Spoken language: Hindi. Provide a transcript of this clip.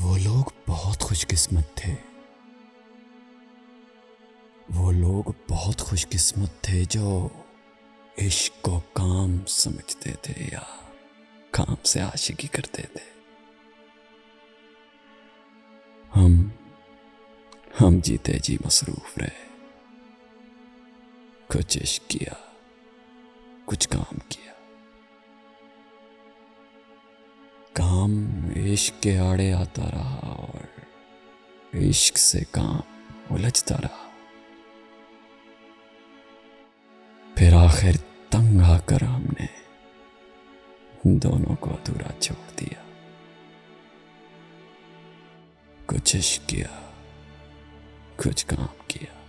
वो लोग बहुत खुशकिस्मत थे। वो लोग बहुत खुशकिस्मत थे जो इश्क को काम समझते थे या काम से आशिकी करते थे। हम जीते जी मसरूफ रहे। कुछ इश्क किया, कुछ काम किया। काम इश्क के आड़े आता रहा और इश्क से काम उलझता रहा। फिर आखिर तंग आकर हमने दोनों को अधूरा छोड़ दिया। कुछ इश्क किया, कुछ काम किया।